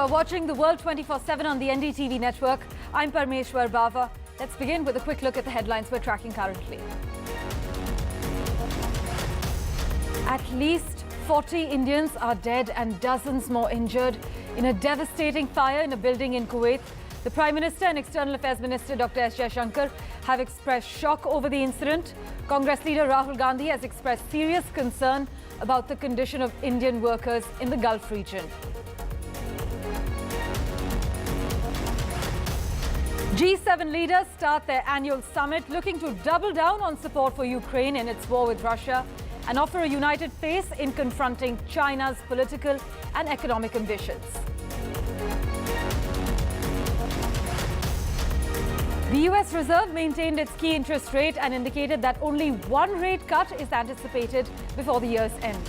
are watching the World 24/7 on the NDTV network. I'm Parmeshwar Bava. Let's begin with a quick look at the headlines we're tracking currently. At least 40 Indians are dead and dozens more injured in a devastating fire in a building in Kuwait. The Prime Minister and External Affairs Minister Dr. S. Jaishankar have expressed shock over the incident. Congress leader Rahul Gandhi has expressed serious concern about the condition of Indian workers in the Gulf region. G7 leaders start their annual summit looking to double down on support for Ukraine in its war with Russia and offer a united face in confronting China's political and economic ambitions. The US Reserve maintained its key interest rate and indicated that only one rate cut is anticipated before the year's end.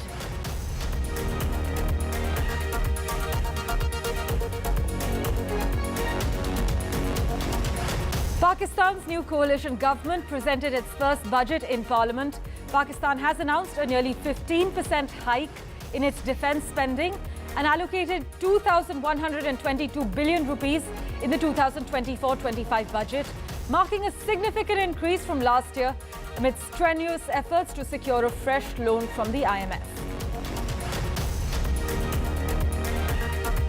Pakistan's new coalition government presented its first budget in Parliament. Pakistan has announced a nearly 15% hike in its defence spending and allocated 2,122 billion rupees in the 2024-25 budget, marking a significant increase from last year amid strenuous efforts to secure a fresh loan from the IMF.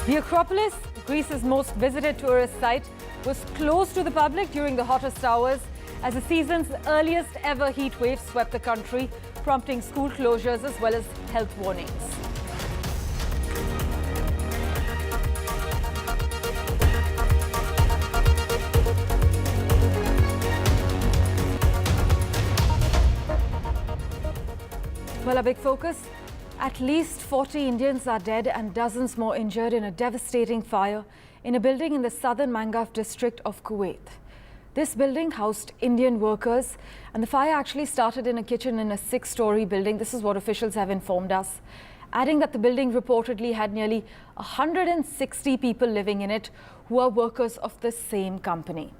The Acropolis, Greece's most visited tourist site, was closed to the public during the hottest hours as the season's earliest ever heat wave swept the country, prompting school closures as well as health warnings. Well, a big focus. At least 40 Indians are dead and dozens more injured in a devastating fire in a building in the southern Mangaf district of Kuwait. This building housed Indian workers, and the fire actually started in a kitchen in a 6-story building. This is what officials have informed us, adding that the building reportedly had nearly 160 people living in it who are workers of the same company.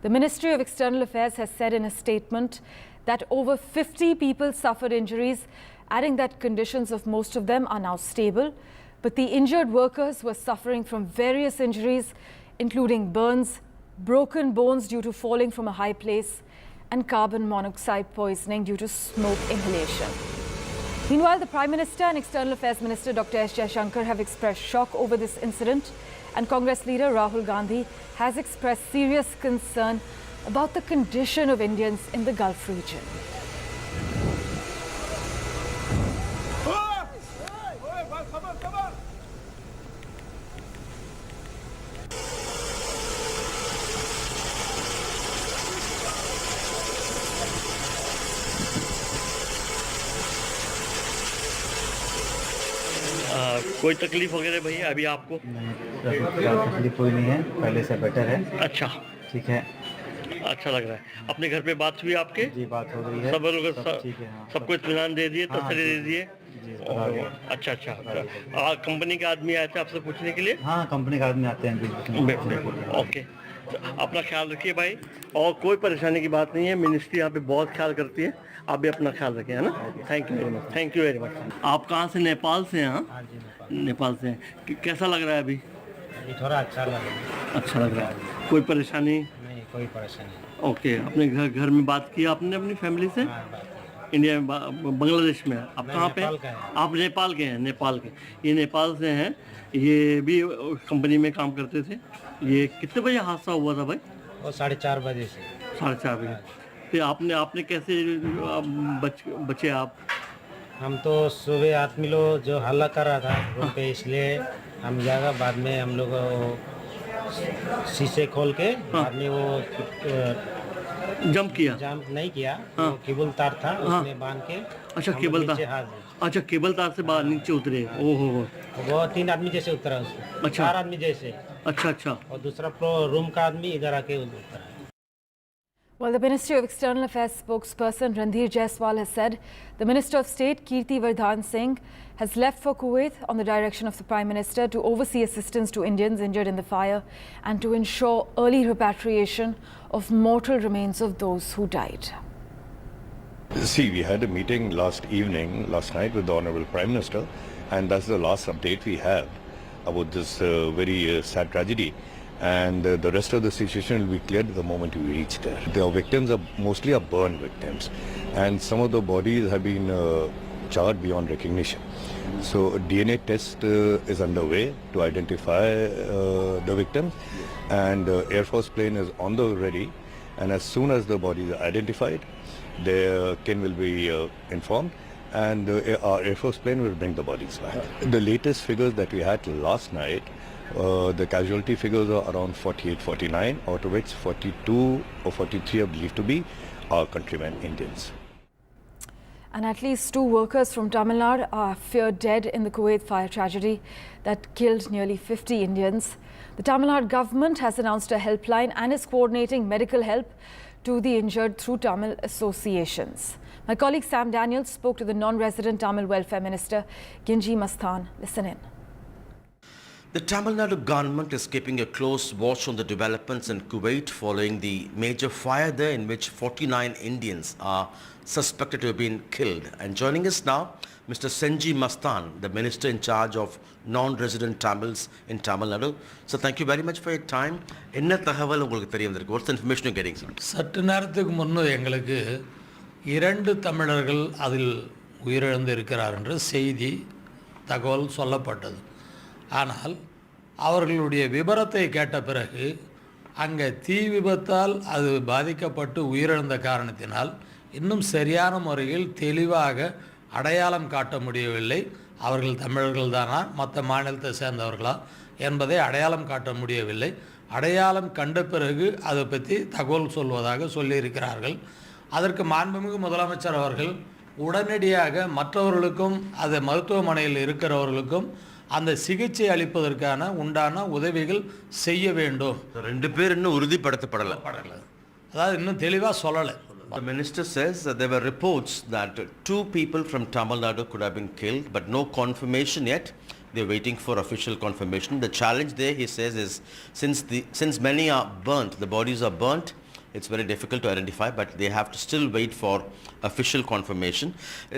The Ministry of External Affairs has said in a statement that over 50 people suffered injuries, adding that conditions of most of them are now stable. But the injured workers were suffering from various injuries, including burns, broken bones due to falling from a high place, and carbon monoxide poisoning due to smoke inhalation. Meanwhile, the Prime Minister and External Affairs Minister Dr. S. Jaishankar have expressed shock over this incident, and Congress leader Rahul Gandhi has expressed serious concern about the condition of Indians in the Gulf region. कोई तकलीफ वगैरह भैया अभी आपको? नहीं, तकलीफ कोई नहीं है, पहले से बेटर है। अच्छा, ठीक है, अच्छा लग रहा है। अपने घर पे बात हुई आपके? जी बात हो रही है। सब लोग ठीक है, हाँ, सबको इत्मीनान दे दिए, तसल्ली दे दिए? अच्छा अच्छा। कंपनी के आदमी आए थे आपसे पूछने के लिए? हाँ, कंपनी के आदमी आते हैं। ओके, अपना ख्याल रखिए भाई, और कोई परेशानी की बात नहीं है। मिनिस्ट्री यहाँ पे बहुत ख्याल करती है, आप भी अपना ख्याल रखें, है ना? Thank you very much, thank you very much. आप कहाँ से? नेपाल से हैं? हाँ जी, नेपाल से हैं। कैसा लग रहा है अभी? थोड़ा अच्छा लग रहा है। अच्छा लग रहा है, कोई परेशानी नहीं? कोई परेशानी। ओके, अपने घर में बात की आपने अपनी फैमिली से? इंडिया में, बांग्लादेश में? आप कहाँ पे? आप नेपाल के हैं? नेपाल के, ये नेपाल से हैं। ये भी कंपनी में काम करते थे। ये कितने बजे हादसा हुआ था भाई? वो 4:30 बजे से। 4:30 बजे। फिर आपने कैसे बचे आप? हम तो सुबह आदमी लोग जो हल्ला कर रहा था रूम पे, इसलिए हम जाएगा। बाद में हम लोग शीशे खोल के बाद में वो जंप नहीं किया। हाँ। वो केबल तार था, उसमें बांध के। अच्छा, केबल तार। अच्छा, केबल तार से बाहर नीचे उतरे? ओहो, वो 3 आदमी जैसे उतरा उसमें। अच्छा, 4 आदमी जैसे। अच्छा। और दूसरा रूम का आदमी इधर आके उतरा। Well, the Ministry of External Affairs spokesperson Randhir Jaiswal has said the Minister of State Kirti Vardhan Singh has left for Kuwait on the direction of the Prime Minister to oversee assistance to Indians injured in the fire and to ensure early repatriation of mortal remains of those who died. See, we had a meeting last night with the Honorable Prime Minister, and that's the last update we have. about this very sad tragedy, and the rest of the situation will be cleared the moment we reach there. The victims are mostly burn victims, and some of the bodies have been charred beyond recognition. So a DNA test is underway to identify the victims, and Air Force plane is on the ready, and as soon as the bodies are identified, the kin will be informed, and our Air Force plane will bring the bodies back. The latest figures that we had last night, the casualty figures are around 48, 49, out of which 42 or 43 are believed to be our countrymen Indians. And at least 2 workers from Tamil Nadu are feared dead in the Kuwait fire tragedy that killed nearly 50 Indians. The Tamil Nadu government has announced a helpline and is coordinating medical help to the injured through Tamil associations. My colleague Sam Daniels spoke to the non-resident Tamil Welfare Minister, Ginji Masthan. Listen in. The Tamil Nadu government is keeping a close watch on the developments in Kuwait following the major fire there in which 49 Indians are suspected to have been killed. And joining us now, Mr. Senji Masthan, the Minister in charge of non-resident Tamils in Tamil Nadu. So thank you very much for your time. What's the information you're getting, sir? சற்று நேரத்துக்கு முன்னே எங்களுக்கு 2 தமிழர்கள் அதில் உயிரிழந்திருக்கிறார் என்ற செய்தி தகவல் சொல்லப்பட்டது. ஆனால் அவர்களுடைய விபரத்தை கேட்ட பிறகு அங்கே தீ விபத்தால் அது பாதிக்கப்பட்டு உயிரிழந்த காரணத்தினால் இன்னும் சரியான முறையில் தெளிவாக அடையாளம் காட்ட முடியவில்லை. அவர்கள் தமிழர்கள் தானா மற்ற மாநிலத்தை சேர்ந்தவர்களா என்பதை அடையாளம் காட்ட முடியவில்லை. அடையாளம் கண்ட பிறகு அதை பற்றி தகவல் சொல்வதாக சொல்லியிருக்கிறார்கள். அதற்கு மாண்புமிகு முதலமைச்சர் அவர்கள் உடனடியாக மற்றவர்களுக்கும் அது மருத்துவமனையில் இருக்கிறவர்களுக்கும் அந்த சிகிச்சை அளிப்பதற்கான உண்டான உதவிகள் செய்ய வேண்டும். 2 பேர் இன்னும் உறுதிப்படுத்தப்படலை. அதாவது இன்னும் தெளிவாக சொல்லலை. The minister says that there were reports that 2 people from Tamil Nadu could have been killed, but no confirmation yet. They're waiting for official confirmation. The challenge there, he says, is since many are burnt, the bodies are burnt, it's very difficult to identify, but they have to still wait for official confirmation.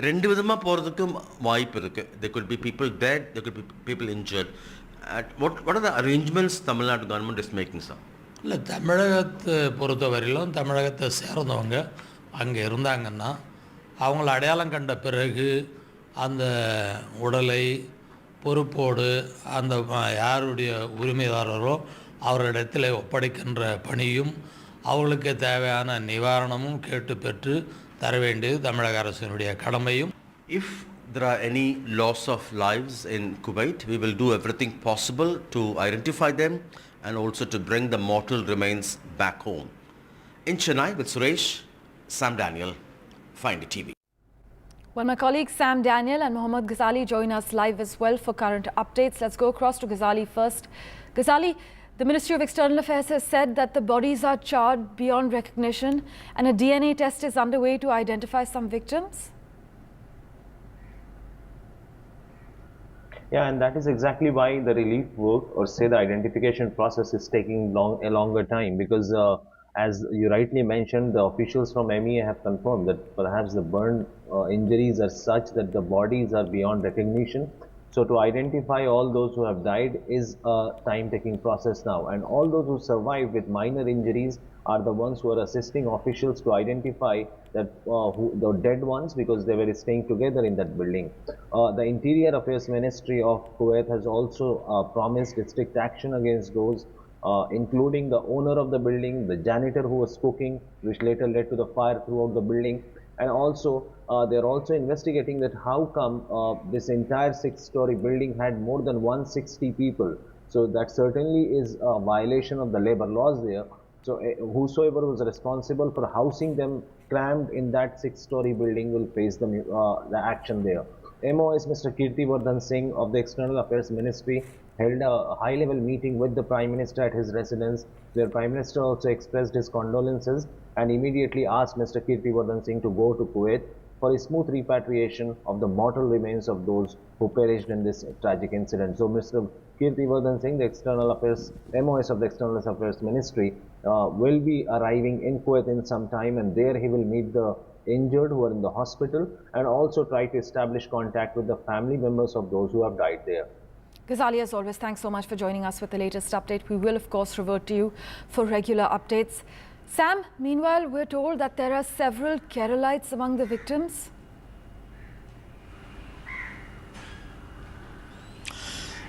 ரெண்டு விதமா போறதுக்கு வாய்ப்பு இருக்கு. There could be people dead, there could be people injured. What are the arrangements Tamil Nadu government is making, sir? இல்லை, தமிழகத்தை பொறுத்தவரையிலும் தமிழகத்தை சேர்ந்தவங்க அங்கே இருந்தாங்கன்னா அவங்கள அடையாளம் கண்ட பிறகு அந்த உடலை பொறுப்போடு அந்த யாருடைய உரிமைதாரரோ அவர்களிடத்தில் ஒப்படைக்கின்ற பணியும் அவர்களுக்கு தேவையான நிவாரணமும் கேட்டு பெற்று தர வேண்டியது தமிழக அரசினுடைய கடமையும். If there are any loss of lives in Kuwait, we will do everything possible to identify them and also to bring the mortal remains back home. In Chennai with Suresh, Sam Daniel, Find TV. Well, my colleagues Sam Daniel and Mohammad Ghazali join us live as well for current updates. Let's go across to Ghazali first. Ghazali, the Ministry of External Affairs has said that the bodies are charred beyond recognition and a DNA test is underway to identify some victims. Yeah, and that is exactly why the relief work, or say the identification process, is taking a longer time, because as you rightly mentioned, the officials from MEA have confirmed that perhaps the burn injuries are such that the bodies are beyond recognition. So to identify all those who have died is a time-taking process now, and all those who survived with minor injuries are the ones who are assisting officials to identify that the dead ones, because they were staying together in that building. The Interior Affairs Ministry of Kuwait has also promised strict action against those, including the owner of the building, the janitor who was cooking, which later led to the fire throughout the building. And also, they're also investigating that how come this entire 6-story building had more than 160 people. So that certainly is a violation of the labor laws there. So whosoever was responsible for housing them crammed in that 6-story building will face the action there. MOS Mr. Kirti Vardhan Singh of the External Affairs Ministry held a high-level meeting with the Prime Minister at his residence, where Prime Minister also expressed his condolences and immediately asked Mr. Kirti Vardhan Singh to go to Kuwait for a smooth repatriation of the mortal remains of those who perished in this tragic incident. So Mr. Kirti Vardhan Singh, the External Affairs, MOS of the External Affairs Ministry, will be arriving in Kuwait in some time, and there he will meet the injured who are in the hospital and also try to establish contact with the family members of those who have died there. Ghazali, as always, thanks so much for joining us with the latest update. We will, of course, revert to you for regular updates. Sam, meanwhile, we're told that there are several Keralites among the victims.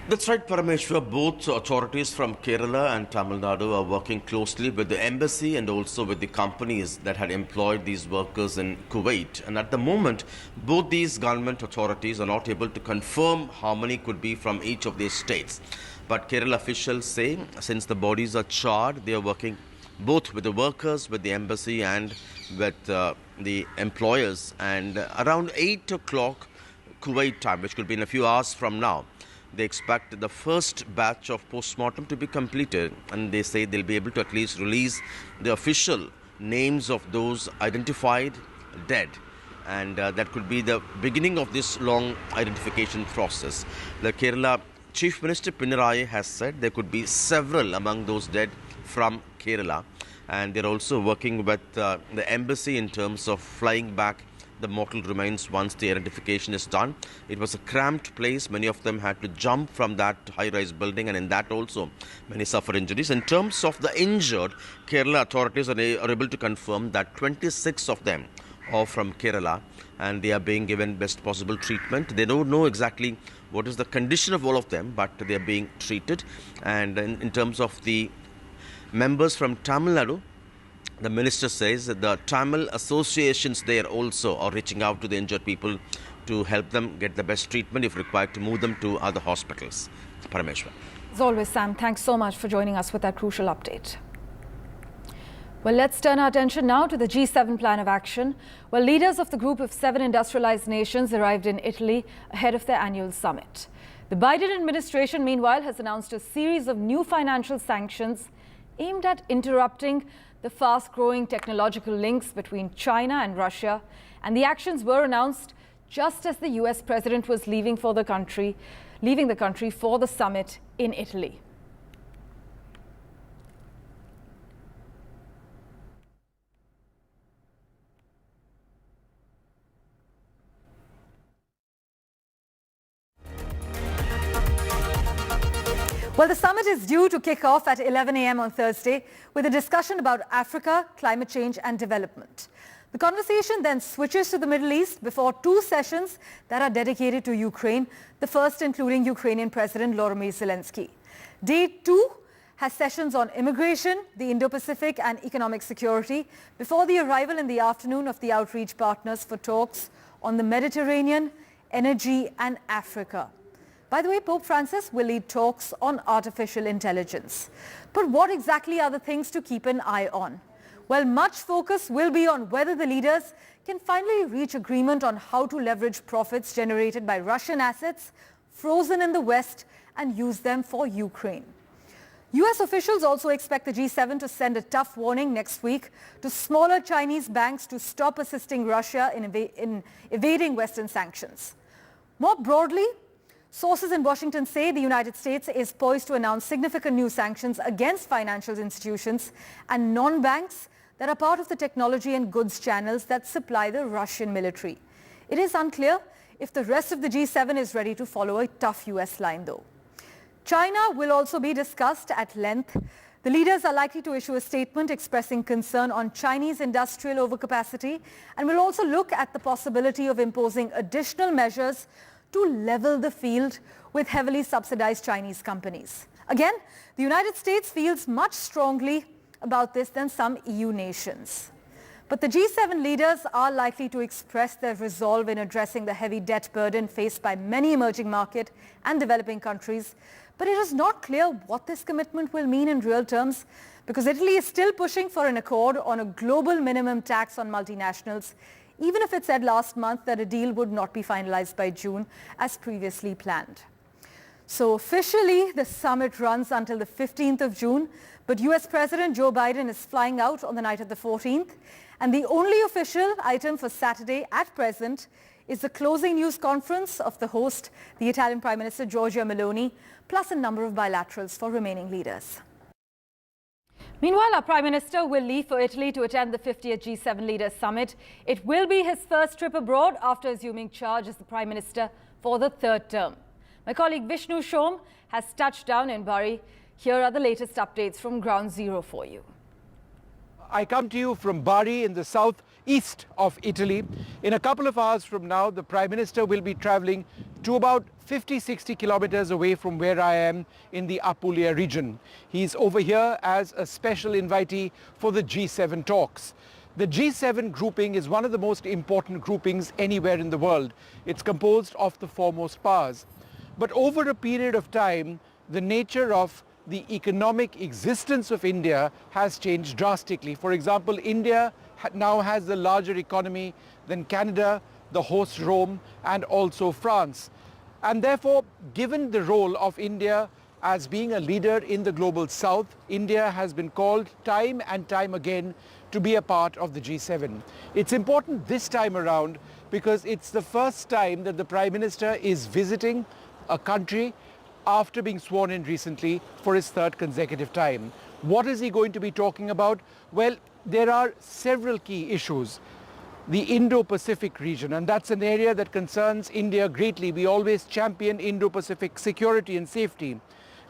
That's right, Parameshwar. Both authorities from Kerala and Tamil Nadu are working closely with the embassy and also with the companies that had employed these workers in Kuwait. And at the moment, both these government authorities are not able to confirm how many could be from each of these states. But Kerala officials say since the bodies are charred, they are working both with the workers, with the embassy and with the employers. And around 8 o'clock Kuwait time, which could be in a few hours from now, they expect the first batch of post-mortem to be completed, and they say they'll be able to at least release the official names of those identified dead, and that could be the beginning of this long identification process. The Kerala Chief Minister Pinarayi has said there could be several among those dead from Kerala, and they're also working with the embassy in terms of flying back the mortal remains once the identification is done. It was a cramped place. Many of them had to jump from that high-rise building, and in that also many suffered injuries. In terms of the injured, Kerala authorities are able to confirm that 26 of them are from Kerala, and they are being given best possible treatment. They don't know exactly what is the condition of all of them, but they are being treated. And in terms of the members from Tamil Nadu, the minister says that the Tamil associations there also are reaching out to the injured people to help them get the best treatment, if required, to move them to other hospitals. Parameshwar. As always, Sam, thanks so much for joining us with that crucial update. Well, let's turn our attention now to the G7 plan of action. Well, leaders of the group of 7 industrialized nations arrived in Italy ahead of their annual summit. The Biden administration, meanwhile, has announced a series of new financial sanctions aimed at interrupting the fast-growing technological links between China and Russia, and the actions were announced just as the US president was leaving the country for the summit in Italy. Well, the summit is due to kick off at 11 a.m. on Thursday with a discussion about Africa, climate change and development. The conversation then switches to the Middle East before 2 sessions that are dedicated to Ukraine, the first including Ukrainian President Volodymyr Zelensky. Day 2 has sessions on immigration, the Indo-Pacific and economic security before the arrival in the afternoon of the outreach partners for talks on the Mediterranean, energy and Africa. By the way, Pope Francis will lead talks on artificial intelligence. But what exactly are the things to keep an eye on? Well, much focus will be on whether the leaders can finally reach agreement on how to leverage profits generated by Russian assets frozen in the West and use them for Ukraine. US officials also expect the G7 to send a tough warning next week to smaller Chinese banks to stop assisting Russia in evading Western sanctions. More broadly, sources in Washington say the United States is poised to announce significant new sanctions against financial institutions and non-banks that are part of the technology and goods channels that supply the Russian military. It is unclear if the rest of the G7 is ready to follow a tough US line, though. China will also be discussed at length. The leaders are likely to issue a statement expressing concern on Chinese industrial overcapacity and will also look at the possibility of imposing additional measures to level the field with heavily subsidized Chinese companies. Again, the United States feels much strongly about this than some EU nations. But the G7 leaders are likely to express their resolve in addressing the heavy debt burden faced by many emerging market and developing countries. But it is not clear what this commitment will mean in real terms, because Italy is still pushing for an accord on a global minimum tax on multinationals, even if it said last month that a deal would not be finalized by June as previously planned. So officially, the summit runs until the 15th of June, but US President Joe Biden is flying out on the night of the 14th, and the only official item for Saturday at present is the closing news conference of the host, the Italian Prime Minister Giorgia Meloni, plus a number of bilaterals for remaining leaders. Meanwhile, our Prime Minister will leave for Italy to attend the 50th G7 Leaders Summit. It will be his first trip abroad after assuming charge as the Prime Minister for the 3rd term. My colleague Vishnu Shom has touched down in Bari. Here are the latest updates from Ground Zero for you. I come to you from Bari in the southeast of Italy. In a couple of hours from now, the Prime Minister will be travelling to about 50-60 kilometers away from where I am in the Apulia region. He's over here as a special invitee for the G7 talks. The G7 grouping is one of the most important groupings anywhere in the world. It's composed of the foremost powers. But over a period of time, the nature of the economic existence of India has changed drastically. For example, India now has a larger economy than Canada, the host Rome, and also France. And therefore, given the role of India as being a leader in the global south, India has been called time and time again to be a part of the G7. It's important this time around because it's the first time that the Prime Minister is visiting a country after being sworn in recently for his third consecutive time. What is he going to be talking about? Well, there are several key issues. The Indo-Pacific region, and that's an area that concerns India greatly. We always champion Indo-Pacific security and safety.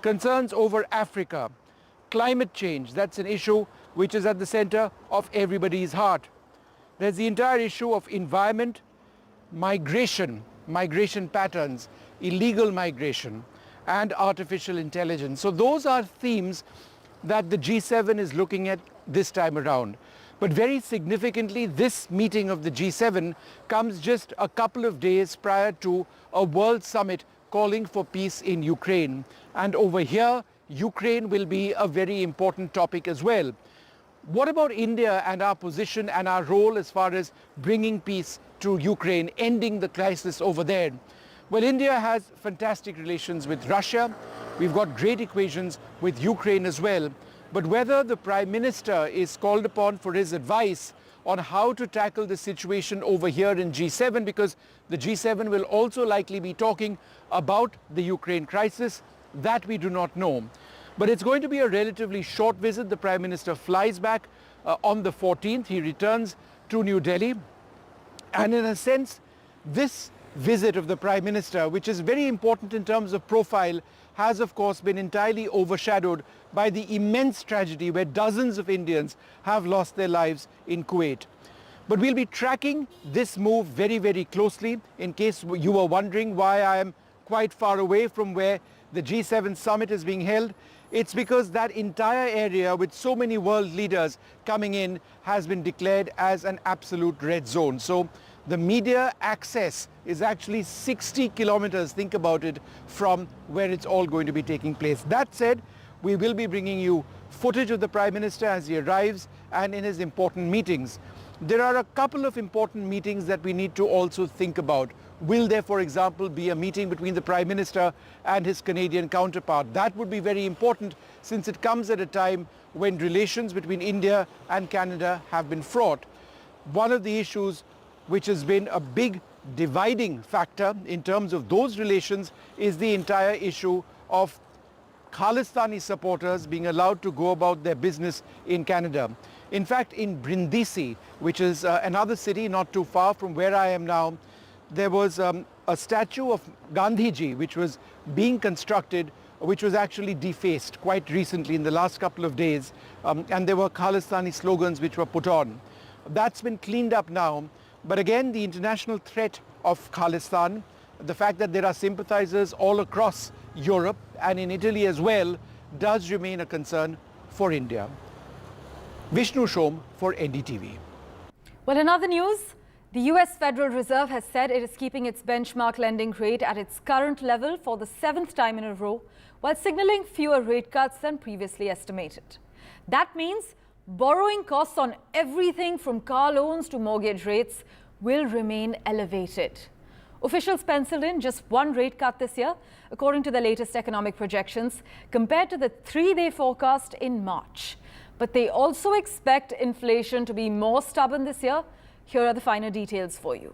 Concerns over Africa. Climate change, that's an issue which is at the center of everybody's heart. There's the entire issue of environment, migration patterns, illegal migration, and artificial intelligence. So those are themes that the G7 is looking at this time around. But very significantly, this meeting of the G7 comes just a couple of days prior to a world summit calling for peace in Ukraine. And over here, Ukraine will be a very important topic as well. What about India and our position and our role as far as bringing peace to Ukraine, ending the crisis over there? Well, India has fantastic relations with Russia. We've got great equations with Ukraine as well. But whether the Prime Minister is called upon for his advice on how to tackle the situation over here in G7, because the G7 will also likely be talking about the Ukraine crisis, that we do not know. But it's going to be a relatively short visit. The Prime Minister flies back on the 14th. He returns to New Delhi. And in a sense, this visit of the Prime Minister, which is very important in terms of profile, has of course been entirely overshadowed by the immense tragedy where dozens of Indians have lost their lives in Kuwait. But we'll be tracking this move very, very closely. In case you were wondering why I am quite far away from where the G7 summit is being held, it's because that entire area with so many world leaders coming in has been declared as an absolute red zone. So the media access is actually 60 kilometers, think about it, from where it's all going to be taking place. That said, we will be bringing you footage of the Prime Minister as he arrives and in his important meetings. There are a couple of important meetings that we need to also think about. Will there, for example, be a meeting between the Prime Minister and his Canadian counterpart? That would be very important since it comes at a time when relations between India and Canada have been fraught. One of the issues which has been a big dividing factor in terms of those relations is the entire issue of Khalistani supporters being allowed to go about their business in Canada. In fact, in Brindisi, which is another city not too far from where I am now, there was a statue of Gandhiji which was being constructed, which was actually defaced quite recently in the last couple of days, and there were Khalistani slogans which were put on. That's been cleaned up now, but again the international threat of Khalistan, the fact that there are sympathizers all across Europe and in Italy as well, does remain a concern for India. Vishnu Shom for NDTV. Well, in other news, the US Federal Reserve has said it is keeping its benchmark lending rate at its current level for the 7th time in a row, while signaling fewer rate cuts than previously estimated. That means borrowing costs on everything from car loans to mortgage rates will remain elevated. Officials penciled in just one rate cut this year, according to the latest economic projections, compared to the 3-day forecast in March. But they also expect inflation to be more stubborn this year. Here are the finer details for you.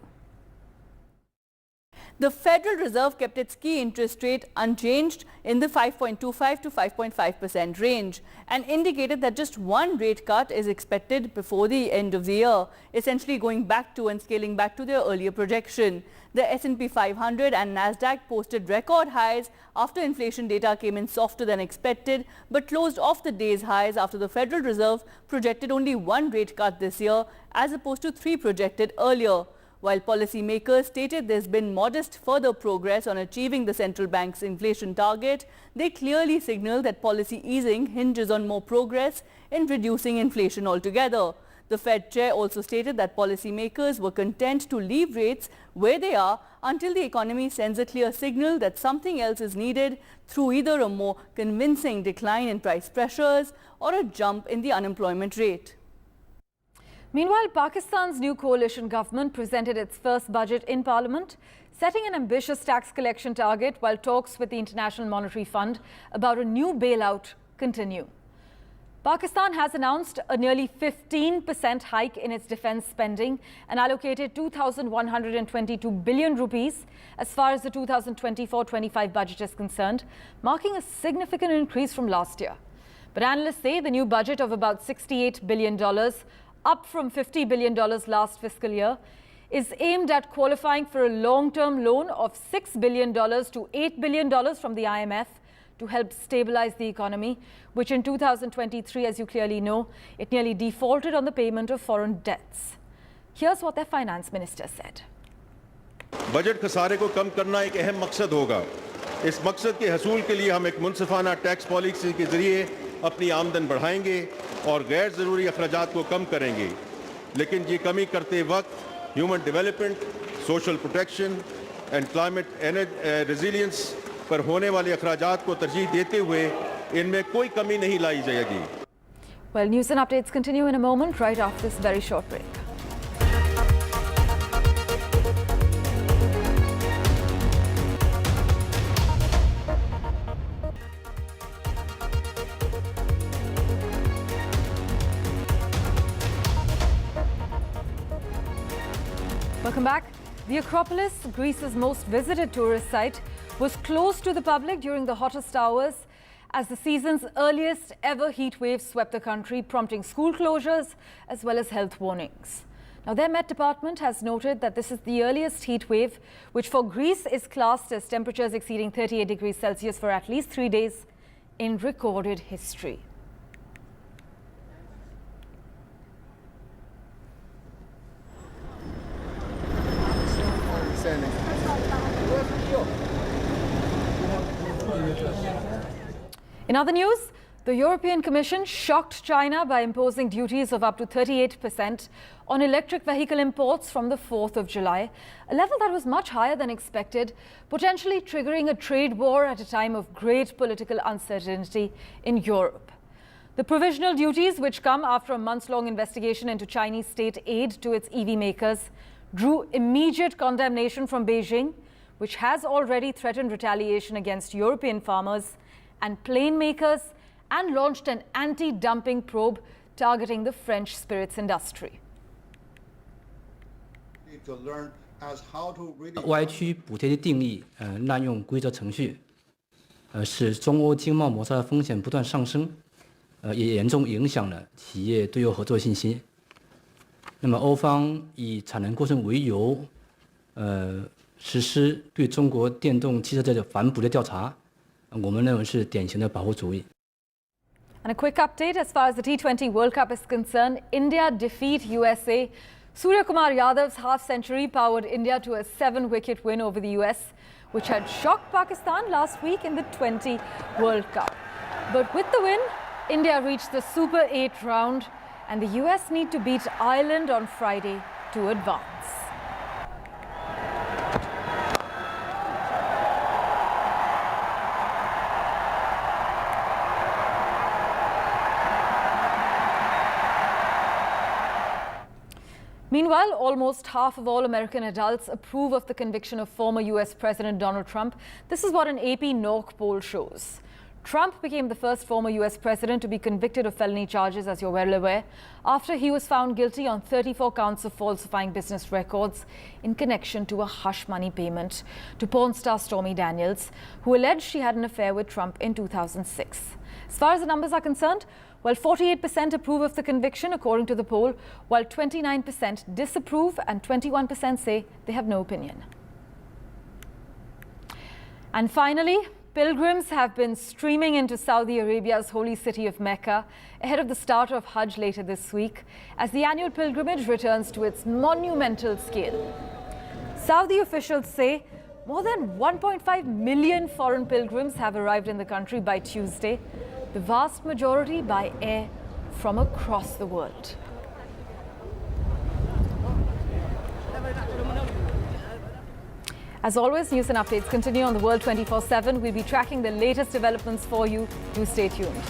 The Federal Reserve kept its key interest rate unchanged in the 5.25 to 5.5% range and indicated that just one rate cut is expected before the end of the year, essentially going back to and scaling back to their earlier projection. The S&P 500 and Nasdaq posted record highs after inflation data came in softer than expected, but closed off the day's highs after the Federal Reserve projected only one rate cut this year as opposed to three projected earlier. While policymakers stated there's been modest further progress on achieving the central bank's inflation target, they clearly signal that policy easing hinges on more progress in reducing inflation altogether. The Fed chair also stated that policymakers were content to leave rates where they are until the economy sends a clear signal that something else is needed through either a more convincing decline in price pressures or a jump in the unemployment rate. Meanwhile, Pakistan's new coalition government presented its first budget in Parliament, setting an ambitious tax collection target while talks with the International Monetary Fund about a new bailout continue. Pakistan has announced a nearly 15% hike in its defense spending and allocated 2,122 billion rupees as far as the 2024-25 budget is concerned, marking a significant increase from last year. But analysts say the new budget of about $68 billion, up from $50 billion last fiscal year, is aimed at qualifying for a long-term loan of $6 billion to $8 billion from the IMF to help stabilize the economy, which in 2023, as you clearly know, it nearly defaulted on the payment of foreign debts. Here's what their finance minister said. Budget खसारे को कम करना एक अहम मकसद होगा। इस मकसद के हसूल के लिए हम एक मुनसिफाना टैक्स पॉलिसी के जरिए अपनी आमदन बढ़ाएंगे और गैर ज़रूरी अखराजात को कम करेंगे। लेकिन ये कमी करते वक्त human development, social protection and climate resilience पर होने वाले अखराजात को तरजीह देते हुए इनमें कोई कमी नहीं लाई जाएगी। Well, news and updates continue in a moment right after this very short break. Welcome back. The Acropolis, Greece's most visited tourist site, was closed to the public during the hottest hours as the season's earliest ever heat wave swept the country, prompting school closures as well as health warnings. Now, their Met Department has noted that this is the earliest heat wave, which for Greece is classed as temperatures exceeding 38 degrees Celsius for at least 3 days in recorded history. In other news, the European Commission shocked China by imposing duties of up to 38% on electric vehicle imports from the 4th of July, a level that was much higher than expected, potentially triggering a trade war at a time of great political uncertainty in Europe. The provisional duties, which come after a months-long investigation into Chinese state aid to its EV makers, drew immediate condemnation from Beijing, which has already threatened retaliation against European farmers and plane makers and launched an anti-dumping probe targeting the French spirits industry. 歪曲补贴的定义，滥用规则程序，使中欧经贸摩擦的风险不断上升，也严重影响了企业对欧合作信心。那么，欧方以产能过剩为由，实施对中国电动汽车的反补贴调查，我们认为是典型的保护主义。 And a quick update as far as the T20 World Cup is concerned, India defeat USA. Surya Kumar Yadav's half-century powered India to a 7-wicket win over the US, which had shocked Pakistan last week in the 20 World Cup. But with the win, India reached the Super 8 round, and the US need to beat Ireland on Friday to advance. Meanwhile, almost half of all American adults approve of the conviction of former US President Donald Trump. This is what an AP NORC poll shows. Trump became the first former US president to be convicted of felony charges, as you're well aware, after he was found guilty on 34 counts of falsifying business records in connection to a hush money payment to porn star Stormy Daniels, who alleged she had an affair with Trump in 2006. As far as the numbers are concerned, well, 48% approve of the conviction, according to the poll, while 29% disapprove and 21% say they have no opinion. And finally, pilgrims have been streaming into Saudi Arabia's holy city of Mecca ahead of the start of Hajj later this week, as the annual pilgrimage returns to its monumental scale. Saudi officials say more than 1.5 million foreign pilgrims have arrived in the country by Tuesday, the vast majority by air from across the world. As always, news and updates continue on the World 24/7. We'll be tracking the latest developments for you. Do stay tuned.